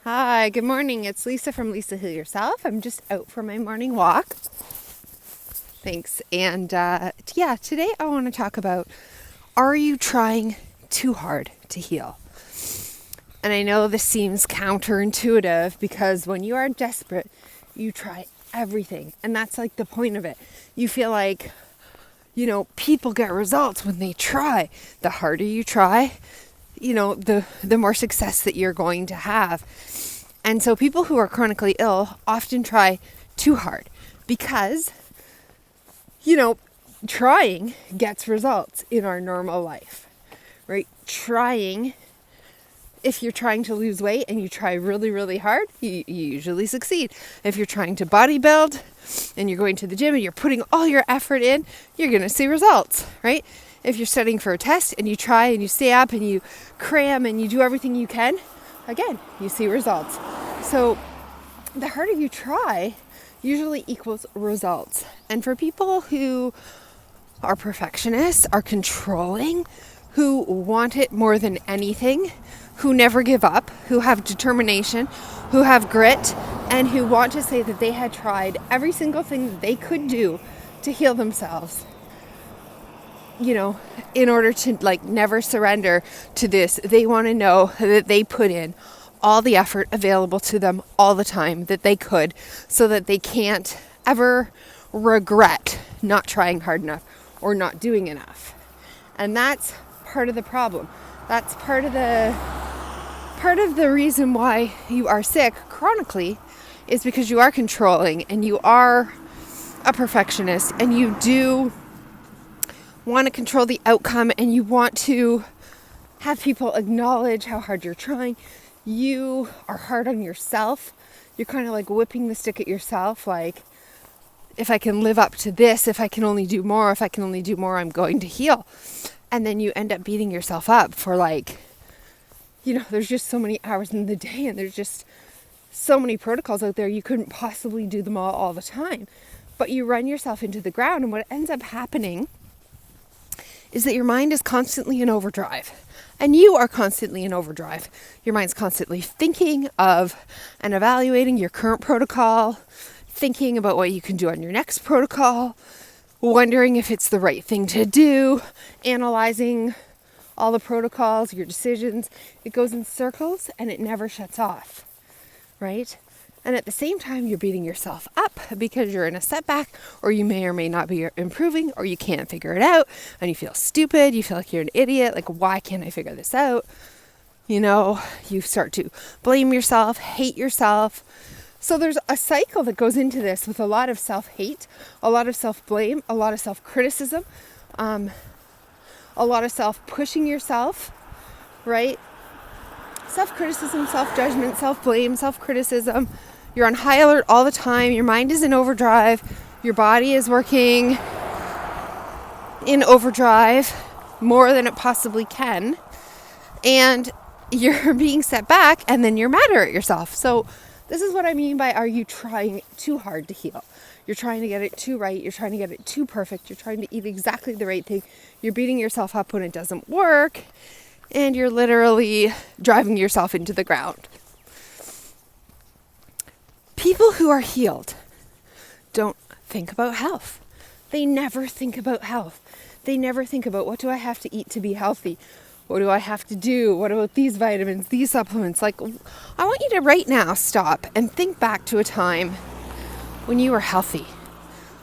Hi, good morning. It's Lisa from Lisa Heal Yourself. I'm just out for my morning walk. Thanks. And today I want to talk about, are you trying too hard to heal? And I know this seems counterintuitive because when you are desperate, you try everything. And that's like the point of it. You feel like, people get results when they try. The harder you try, the more success that you're going to have. And so people who are chronically ill often try too hard because, trying gets results in our normal life, right? If you're trying to lose weight and you try really, really hard, you usually succeed. If you're trying to bodybuild and you're going to the gym and you're putting all your effort in, you're going to see results, right? If you're studying for a test and you try and you stay up and you cram and you do everything you can, again, you see results. So the harder you try usually equals results. And for people who are perfectionists, are controlling, who want it more than anything, who never give up, who have determination, who have grit, and who want to say that they had tried every single thing that they could do to heal themselves, in order to never surrender to this. They want to know that they put in all the effort available to them all the time that they could, so that they can't ever regret not trying hard enough or not doing enough. And that's part of the problem. That's part of the reason why you are sick chronically, is because you are controlling and you are a perfectionist and you do want to control the outcome and you want to have people acknowledge how hard you're trying. You are hard on yourself. You're kind of like whipping the stick at yourself, like, if I can live up to this, if I can only do more, I'm going to heal. And then you end up beating yourself up for there's just so many hours in the day and there's just so many protocols out there. You couldn't possibly do them all the time. But you run yourself into the ground, and what ends up happening is that your mind is constantly in overdrive. And you are constantly in overdrive. Your mind's constantly thinking of and evaluating your current protocol, thinking about what you can do on your next protocol, wondering if it's the right thing to do, analyzing all the protocols, your decisions. It goes in circles and it never shuts off, right? And at the same time, you're beating yourself up because you're in a setback, or you may or may not be improving, or you can't figure it out, and you feel stupid. You feel like you're an idiot. Like, why can't I figure this out? You start to blame yourself, hate yourself. So there's a cycle that goes into this with a lot of self-hate, a lot of self-blame, a lot of self-criticism, a lot of self-pushing yourself, right? Self-criticism, self-judgment, self-blame, self-criticism. You're on high alert all the time. Your mind is in overdrive. Your body is working in overdrive more than it possibly can. And you're being set back, and then you're madder at yourself. So this is what I mean by, are you trying too hard to heal? You're trying to get it too right. You're trying to get it too perfect. You're trying to eat exactly the right thing. You're beating yourself up when it doesn't work. And you're literally driving yourself into the ground. People who are healed don't think about health. They never think about health. They never think about, what do I have to eat to be healthy? What do I have to do? What about these vitamins, these supplements? Like, I want you to right now stop and think back to a time when you were healthy,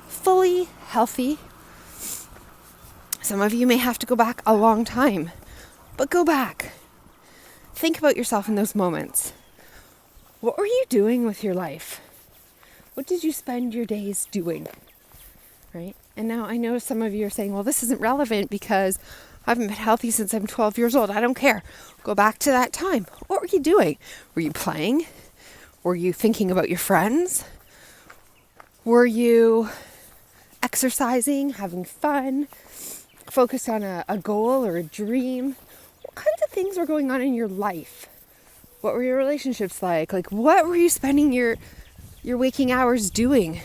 fully healthy. Some of you may have to go back a long time. But go back. Think about yourself in those moments. What were you doing with your life? What did you spend your days doing? Right? And now I know some of you are saying, well, this isn't relevant because I haven't been healthy since I'm 12 years old. I don't care. Go back to that time. What were you doing? Were you playing? Were you thinking about your friends? Were you exercising, having fun, focused on a goal or a dream? What kinds of things were going on in your life? What were your relationships like? Like, what were you spending your waking hours doing?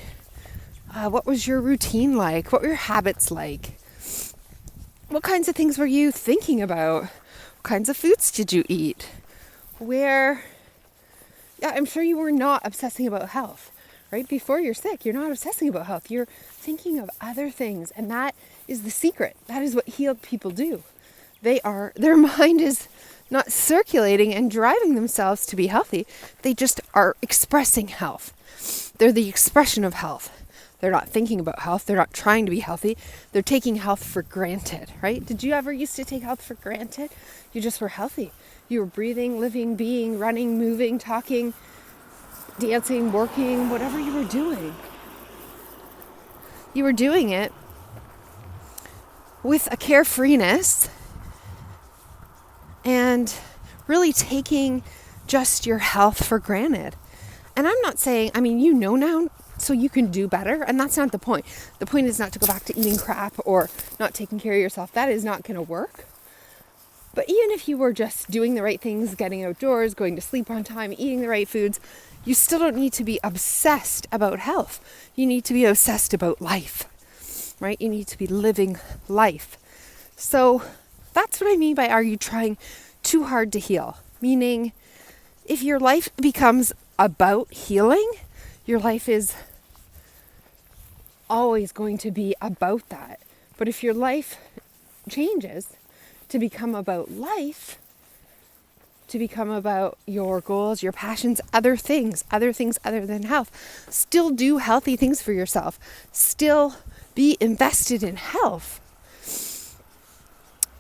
What was your routine like? What were your habits like? What kinds of things were you thinking about? What kinds of foods did you eat? Where Yeah, I'm sure you were not obsessing about health, right? Before you're sick, you're not obsessing about health. You're thinking of other things. And that is the secret. That is what healed people do. Their mind is not circulating and driving themselves to be healthy. They just are expressing health. They're the expression of health. They're not thinking about health. They're not trying to be healthy. They're taking health for granted, right? Did you ever used to take health for granted? You just were healthy. You were breathing, living, being, running, moving, talking, dancing, working, whatever you were doing. You were doing it with a carefreeness and really taking just your health for granted. And I'm not saying, you know now, so you can do better. And that's not the point. The point is not to go back to eating crap or not taking care of yourself. That is not going to work. But even if you were just doing the right things, getting outdoors, going to sleep on time, eating the right foods, you still don't need to be obsessed about health. You need to be obsessed about life, right? You need to be living life. So that's what I mean by, are you trying too hard to heal? Meaning, if your life becomes about healing, your life is always going to be about that. But if your life changes to become about life, to become about your goals, your passions, other things other than health, still do healthy things for yourself. Still be invested in health.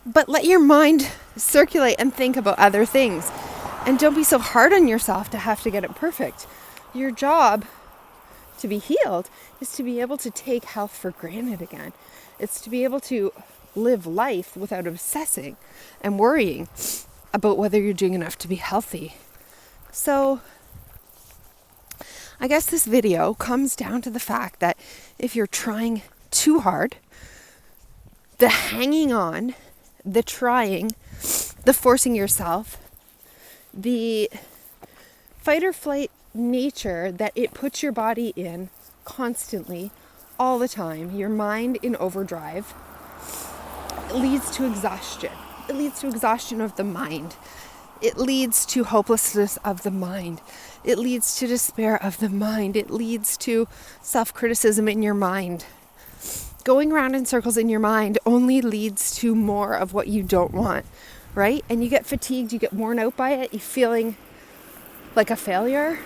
But let your mind circulate and think about other things. And don't be so hard on yourself to have to get it perfect. Your job to be healed is to be able to take health for granted again. It's to be able to live life without obsessing and worrying about whether you're doing enough to be healthy. So I guess this video comes down to the fact that if you're trying too hard, the hanging on, the trying, the forcing yourself, the fight or flight nature that it puts your body in constantly, all the time, your mind in overdrive, it leads to exhaustion. It leads to exhaustion of the mind. It leads to hopelessness of the mind. It leads to despair of the mind. It leads to self-criticism in your mind. Going around in circles in your mind only leads to more of what you don't want, right? And you get fatigued, you get worn out by it, you're feeling like a failure.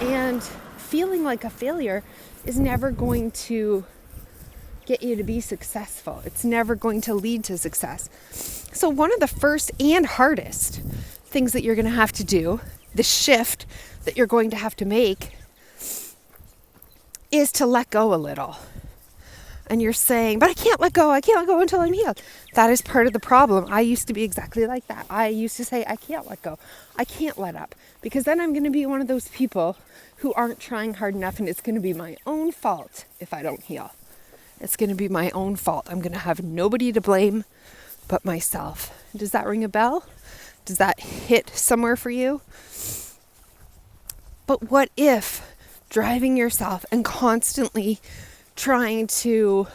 And feeling like a failure is never going to get you to be successful. It's never going to lead to success. So one of the first and hardest things that you're going to have to do, the shift that you're going to have to make, is to let go a little. And you're saying, but I can't let go until I'm healed. That is part of the problem. I used to be exactly like that. I used to say, I can't let go. I can't let up. Because then I'm going to be one of those people who aren't trying hard enough, and it's going to be my own fault if I don't heal. It's going to be my own fault. I'm going to have nobody to blame but myself. Does that ring a bell? Does that hit somewhere for you? But what if driving yourself and constantly trying to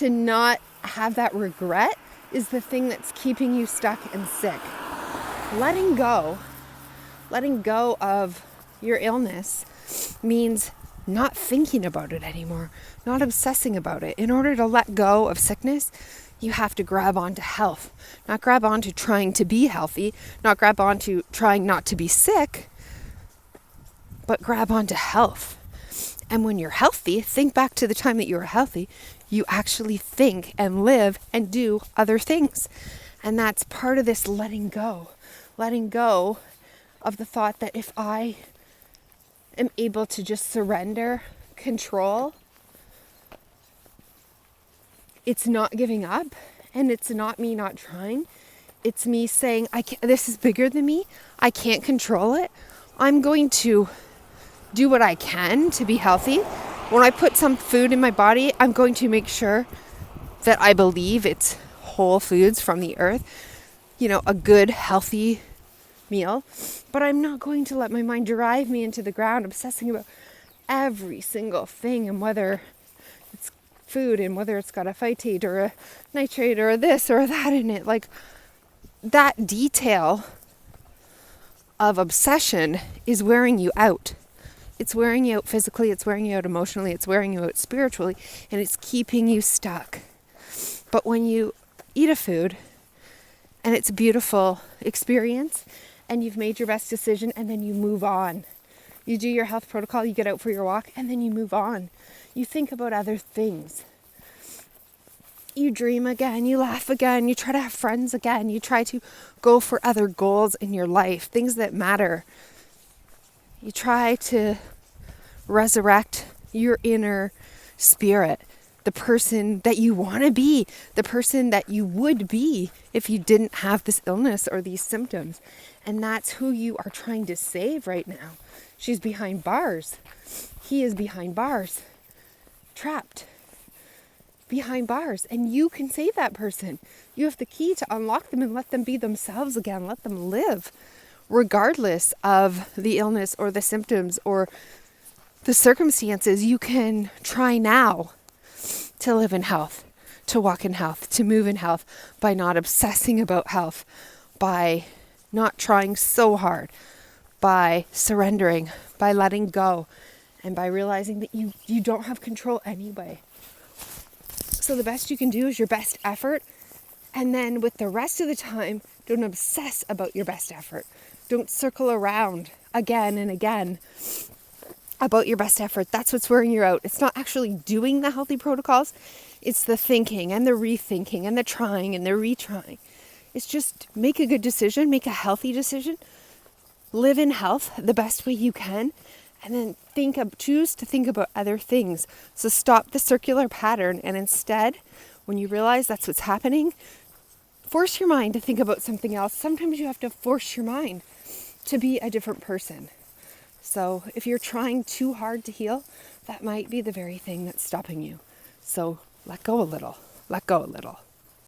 not have that regret is the thing that's keeping you stuck and sick? Letting go of your illness means not thinking about it anymore, not obsessing about it. In order to let go of sickness, you have to grab onto health, not grab onto trying to be healthy, not grab onto trying not to be sick, but grab onto health. And when you're healthy, think back to the time that you were healthy, you actually think and live and do other things. And that's part of this letting go of the thought that if I am able to just surrender control, it's not giving up, and it's not me not trying. It's me saying, this is bigger than me. I can't control it. I'm going to do what I can to be healthy. When I put some food in my body, I'm going to make sure that I believe it's whole foods from the earth, a good, healthy meal. But I'm not going to let my mind drive me into the ground, obsessing about every single thing and whether it's food and whether it's got a phytate or a nitrate or a this or that in it. Like, that detail of obsession is wearing you out. It's wearing you out physically, it's wearing you out emotionally, it's wearing you out spiritually, and it's keeping you stuck. But when you eat a food and it's a beautiful experience and you've made your best decision, and then you move on. You do your health protocol, you get out for your walk, and then you move on. You think about other things. You dream again, you laugh again, you try to have friends again, you try to go for other goals in your life, things that matter. You try to resurrect your inner spirit, the person that you want to be, the person that you would be if you didn't have this illness or these symptoms. And that's who you are trying to save right now. She's behind bars. He is behind bars. Trapped. Behind bars. And you can save that person. You have the key to unlock them and let them be themselves again. Let them live, regardless of the illness or the symptoms or the circumstances. You can try now to live in health, to walk in health, to move in health, by not obsessing about health, by not trying so hard, by surrendering, by letting go, and by realizing that you don't have control anyway. So the best you can do is your best effort, and then with the rest of the time, don't obsess about your best effort. Don't circle around again and again about your best effort. That's what's wearing you out. It's not actually doing the healthy protocols. It's the thinking and the rethinking and the trying and the retrying. It's just make a good decision, make a healthy decision, live in health the best way you can, and then choose to think about other things. So stop the circular pattern, and instead, when you realize that's what's happening, force your mind to think about something else. Sometimes you have to force your mind to be a different person. So if you're trying too hard to heal, that might be the very thing that's stopping you. So let go a little. Let go a little.